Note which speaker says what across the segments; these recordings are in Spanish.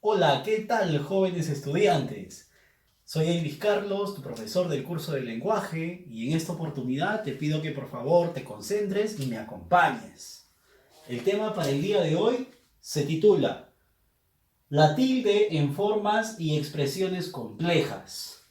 Speaker 1: Hola, ¿qué tal, jóvenes estudiantes? Soy Elvis Carlos, tu profesor del curso de lenguaje, y en esta oportunidad te pido que por favor te concentres y me acompañes. El tema para el día de hoy se titula La tilde en formas y expresiones complejas.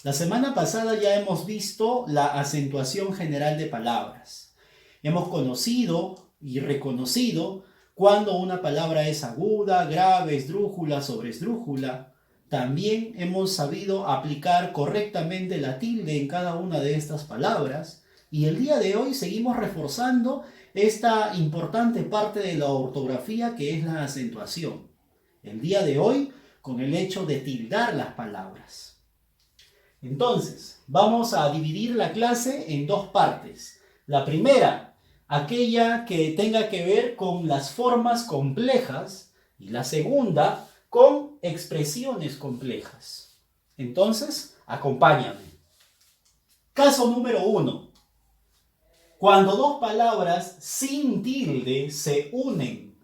Speaker 1: La semana pasada ya hemos visto la acentuación general de palabras. Hemos conocido y reconocido cuando una palabra es aguda, grave, esdrújula, sobresdrújula. También hemos sabido aplicar correctamente la tilde en cada una de estas palabras. Y el día de hoy seguimos reforzando esta importante parte de la ortografía que es la acentuación. El día de hoy con el hecho de tildar las palabras. Entonces, vamos a dividir la clase en dos partes. La primera, aquella que tenga que ver con las formas complejas, y la segunda, con expresiones complejas. Entonces, acompáñame. Caso número 1. Cuando dos palabras sin tilde se unen,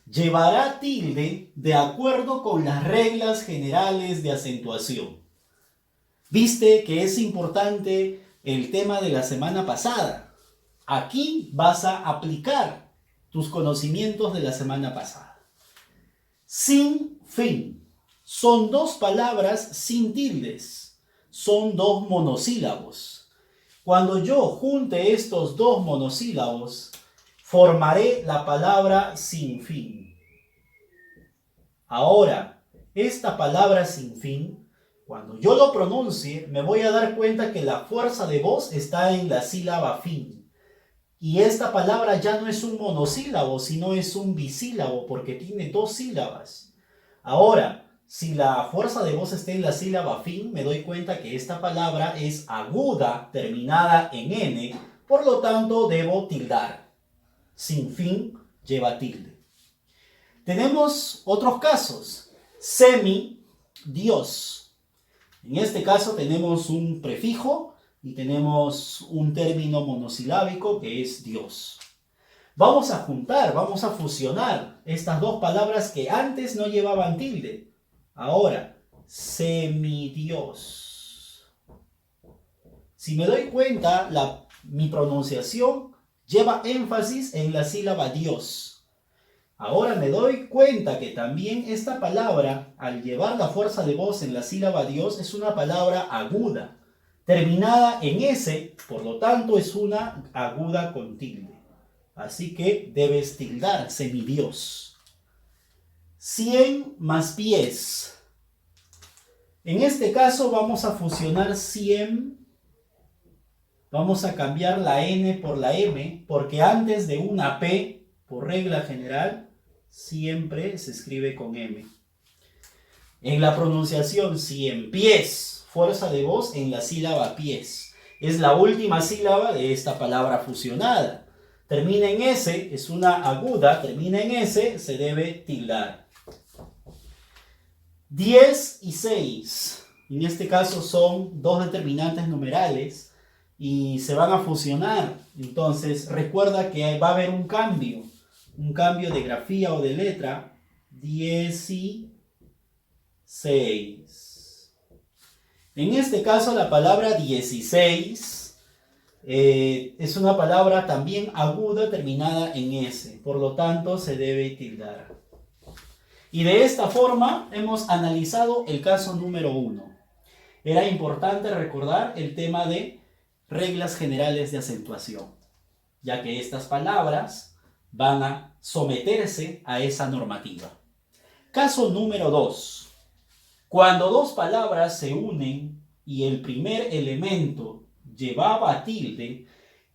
Speaker 1: llevará tilde de acuerdo con las reglas generales de acentuación. Viste que es importante el tema de la semana pasada. Aquí vas a aplicar tus conocimientos de la semana pasada. Sin fin. Son dos palabras sin tildes. Son dos monosílabos. Cuando yo junte estos dos monosílabos, formaré la palabra sin fin. Ahora, esta palabra sin fin, cuando yo lo pronuncie, me voy a dar cuenta que la fuerza de voz está en la sílaba fin. Y esta palabra ya no es un monosílabo, sino es un bisílabo, porque tiene dos sílabas. Ahora, si la fuerza de voz está en la sílaba fin, me doy cuenta que esta palabra es aguda, terminada en N, por lo tanto debo tildar. Sin fin lleva tilde. Tenemos otros casos. Semi, Dios. En este caso tenemos un prefijo y tenemos un término monosilábico que es Dios. Vamos a juntar, vamos a fusionar estas dos palabras que antes no llevaban tilde. Ahora, semidios. Si me doy cuenta, mi pronunciación lleva énfasis en la sílaba Dios. Ahora me doy cuenta que también esta palabra, al llevar la fuerza de voz en la sílaba Dios, es una palabra aguda, terminada en S, por lo tanto es una aguda con tilde. Así que debes tildar, semidios. 100 más pies. En este caso vamos a fusionar 100. Vamos a cambiar la N por la M, porque antes de una P, por regla general, siempre se escribe con M. En la pronunciación, 100 pies, fuerza de voz en la sílaba pies. Es la última sílaba de esta palabra fusionada. Termina en S, es una aguda, termina en S, se debe tildar. 10 y 6. En este caso son dos determinantes numerales y se van a fusionar. Entonces, recuerda que va a haber un cambio de grafía o de letra. 16. En este caso la palabra 16 es una palabra también aguda terminada en S, por lo tanto se debe tildar. Y de esta forma hemos analizado el caso número 1. Era importante recordar el tema de reglas generales de acentuación, ya que estas palabras van a someterse a esa normativa. Caso número 2. Cuando dos palabras se unen y el primer elemento llevaba tilde,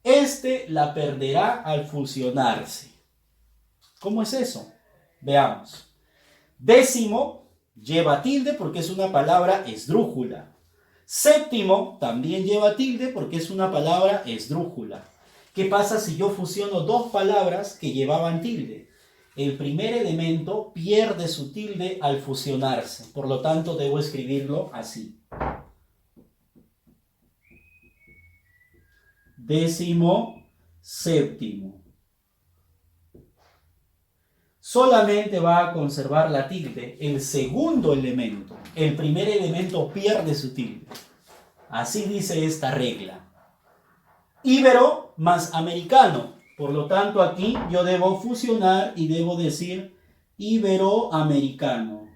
Speaker 1: este la perderá al fusionarse. ¿Cómo es eso? Veamos. Décimo lleva tilde porque es una palabra esdrújula. Séptimo también lleva tilde porque es una palabra esdrújula. ¿Qué pasa si yo fusiono dos palabras que llevaban tilde? El primer elemento pierde su tilde al fusionarse, por lo tanto debo escribirlo así. Décimo, séptimo. solamente va a conservar la tilde el segundo elemento. El primer elemento pierde su tilde. Así dice esta regla. Íbero más americano. Por lo tanto, aquí yo debo fusionar y debo decir iberoamericano.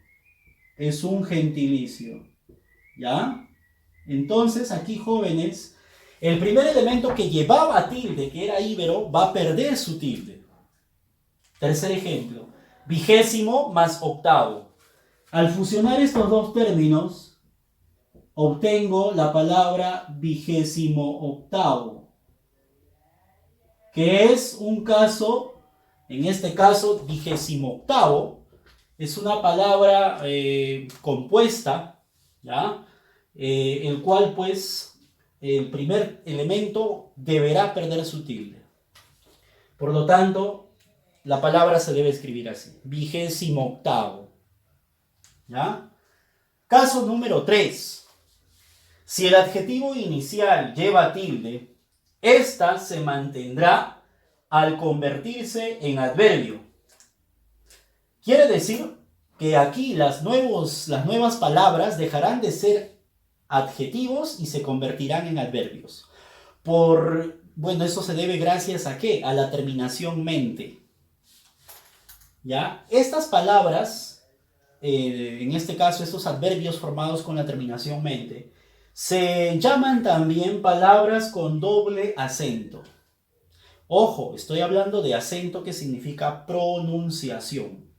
Speaker 1: Es un gentilicio. ¿Ya? Entonces, aquí, jóvenes, el primer elemento que llevaba tilde, que era íbero, va a perder su tilde. Tercer ejemplo, 20º más octavo. Al fusionar estos dos términos, obtengo la palabra 28º, que es un caso, en este caso, 28º, es una palabra compuesta, ¿ya? El cual, pues, el primer elemento deberá perder su tilde. Por lo tanto, la palabra se debe escribir así, 28º. ¿Ya? Caso número 3. Si el adjetivo inicial lleva tilde, esta se mantendrá al convertirse en adverbio. Quiere decir que aquí las nuevas palabras dejarán de ser adjetivos y se convertirán en adverbios. Bueno, eso se debe gracias a ¿qué? A la terminación mente. ¿Ya? Estas palabras, en este caso estos adverbios formados con la terminación mente, se llaman también palabras con doble acento. Ojo, estoy hablando de acento que significa pronunciación.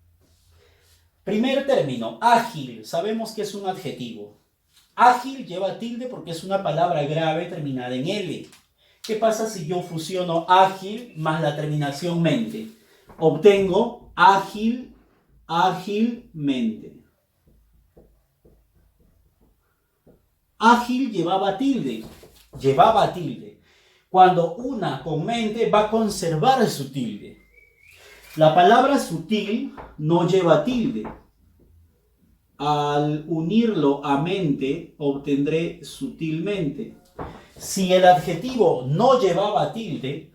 Speaker 1: Primer término, ágil. Sabemos que es un adjetivo. Ágil lleva tilde porque es una palabra grave terminada en L. ¿Qué pasa si yo fusiono ágil más la terminación mente? Obtengo ágil, ágilmente. Ágil llevaba tilde. Cuando una con mente va a conservar su tilde. La palabra sutil no lleva tilde. Al unirlo a mente, obtendré sutilmente. Si el adjetivo no llevaba tilde,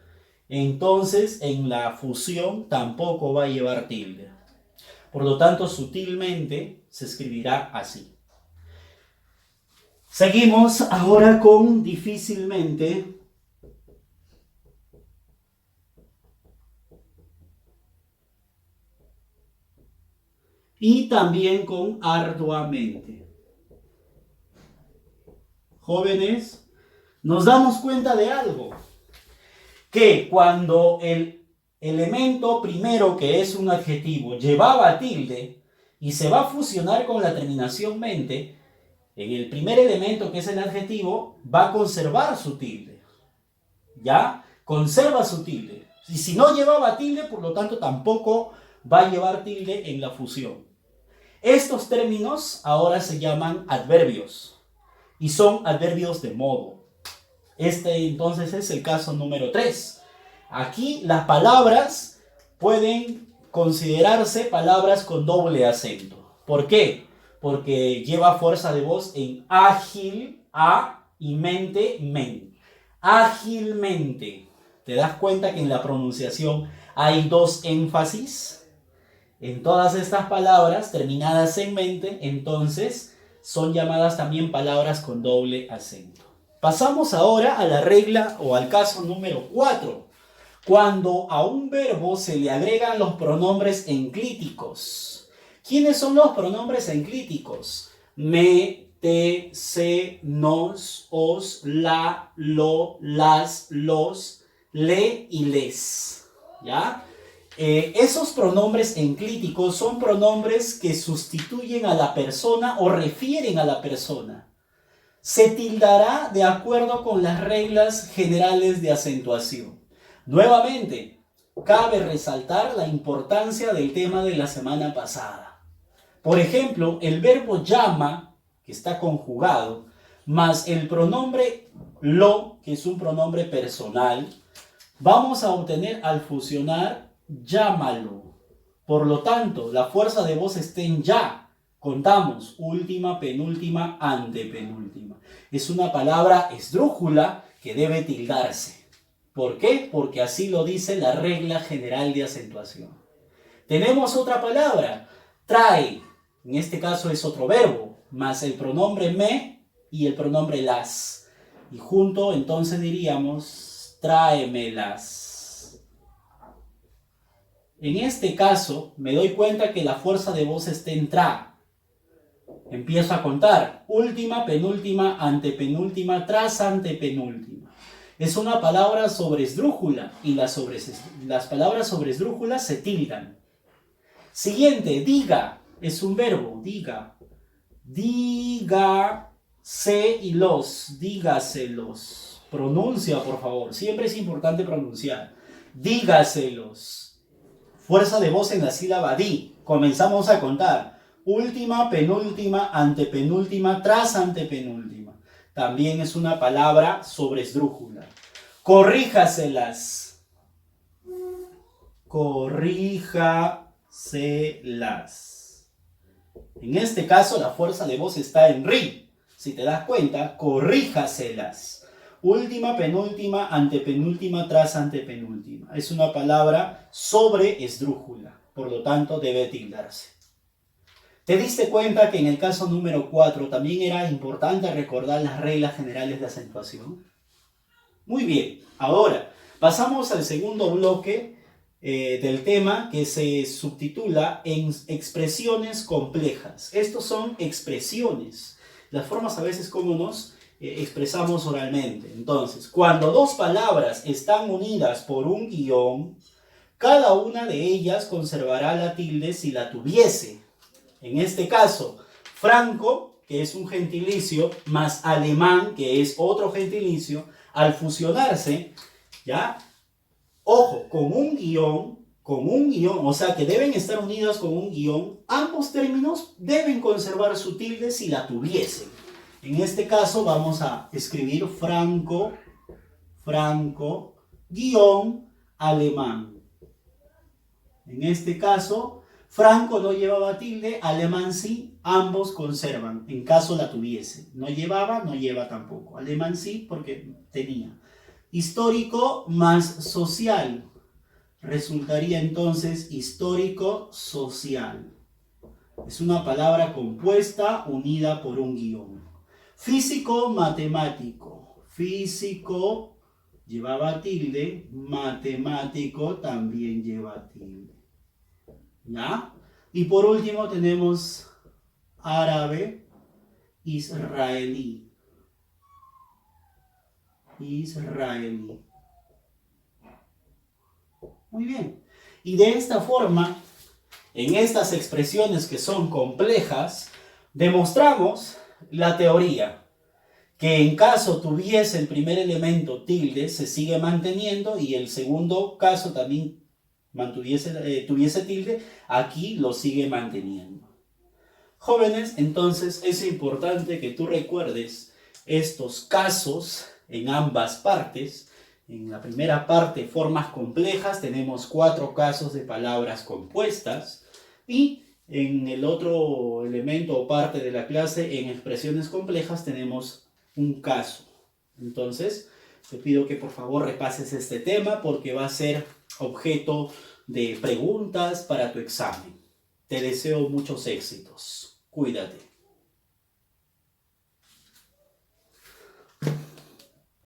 Speaker 1: entonces en la fusión tampoco va a llevar tilde. Por lo tanto, sutilmente se escribirá así. Seguimos ahora con difícilmente. Y también con arduamente. Jóvenes, nos damos cuenta de algo. Que cuando el elemento primero, que es un adjetivo, llevaba tilde y se va a fusionar con la terminación mente, en el primer elemento, que es el adjetivo, va a conservar su tilde. ¿Ya? Conserva su tilde. Y si no llevaba tilde, por lo tanto, tampoco va a llevar tilde en la fusión. Estos términos ahora se llaman adverbios y son adverbios de modo. Este entonces es el caso número 3. Aquí las palabras pueden considerarse palabras con doble acento. ¿Por qué? Porque lleva fuerza de voz en ágil, a, y mente, men. Ágilmente. ¿Te das cuenta que en la pronunciación hay dos énfasis? En todas estas palabras terminadas en mente, entonces, son llamadas también palabras con doble acento. Pasamos ahora a la regla o al caso número 4. Cuando a un verbo se le agregan los pronombres enclíticos. ¿Quiénes son los pronombres enclíticos? Me, te, se, nos, os, la, lo, las, los, le y les. ¿Ya? Esos pronombres enclíticos son pronombres que sustituyen a la persona o refieren a la persona. Se tildará de acuerdo con las reglas generales de acentuación. Nuevamente, cabe resaltar la importancia del tema de la semana pasada. Por ejemplo, el verbo llama, que está conjugado, más el pronombre lo, que es un pronombre personal, vamos a obtener al fusionar llámalo. Por lo tanto, la fuerza de voz está en ya. Contamos última, penúltima, antepenúltima. Es una palabra esdrújula que debe tildarse. ¿Por qué? Porque así lo dice la regla general de acentuación. Tenemos otra palabra, trae. En este caso es otro verbo, más el pronombre me y el pronombre las. Y junto entonces diríamos, tráemelas. En este caso me doy cuenta que la fuerza de voz está en tra. Empiezo a contar. Última, penúltima, antepenúltima, tras antepenúltima. Es una palabra sobresdrújula y las palabras sobresdrújulas se tildan. Siguiente, diga. Es un verbo, diga. Dígase y los. Dígaselos. Pronuncia, por favor. Siempre es importante pronunciar. Dígaselos. Fuerza de voz en la sílaba di. Comenzamos a contar. Última, penúltima, antepenúltima, tras antepenúltima. También es una palabra sobresdrújula. Corríjaselas. Corríjaselas. En este caso la fuerza de voz está en ri. Si te das cuenta, corríjaselas. Última, penúltima, antepenúltima, tras antepenúltima. Es una palabra sobresdrújula. Por lo tanto, debe tildarse. ¿Te diste cuenta que en el caso número 4 también era importante recordar las reglas generales de acentuación? Muy bien, ahora pasamos al segundo bloque del tema que se subtitula en expresiones complejas. Estos son expresiones, las formas a veces como nos expresamos oralmente. Entonces, cuando dos palabras están unidas por un guión, cada una de ellas conservará la tilde si la tuviese. En este caso, Franco, que es un gentilicio, más alemán, que es otro gentilicio, al fusionarse, ¿ya? Ojo, con un guión, o sea que deben estar unidas con un guión, ambos términos deben conservar su tilde si la tuviesen. En este caso vamos a escribir Franco, guión, alemán. En este caso, Franco no llevaba tilde, alemán sí, ambos conservan, en caso la tuviese. No llevaba, no lleva tampoco. Alemán sí, porque tenía. Histórico más social. Resultaría entonces histórico-social. Es una palabra compuesta, unida por un guión. Físico-matemático. Físico llevaba tilde, matemático también lleva tilde. ¿Ya? Y por último tenemos árabe, israelí. Israelí. Muy bien. Y de esta forma, en estas expresiones que son complejas, demostramos la teoría. Que en caso tuviese el primer elemento tilde, se sigue manteniendo y el segundo caso también tuviese tilde, aquí lo sigue manteniendo. Jóvenes, entonces es importante que tú recuerdes estos casos en ambas partes. En la primera parte, formas complejas, tenemos 4 casos de palabras compuestas y en el otro elemento o parte de la clase, en expresiones complejas, tenemos un caso. Entonces, te pido que por favor repases este tema porque va a ser objeto de preguntas para tu examen. Te deseo muchos éxitos. Cuídate.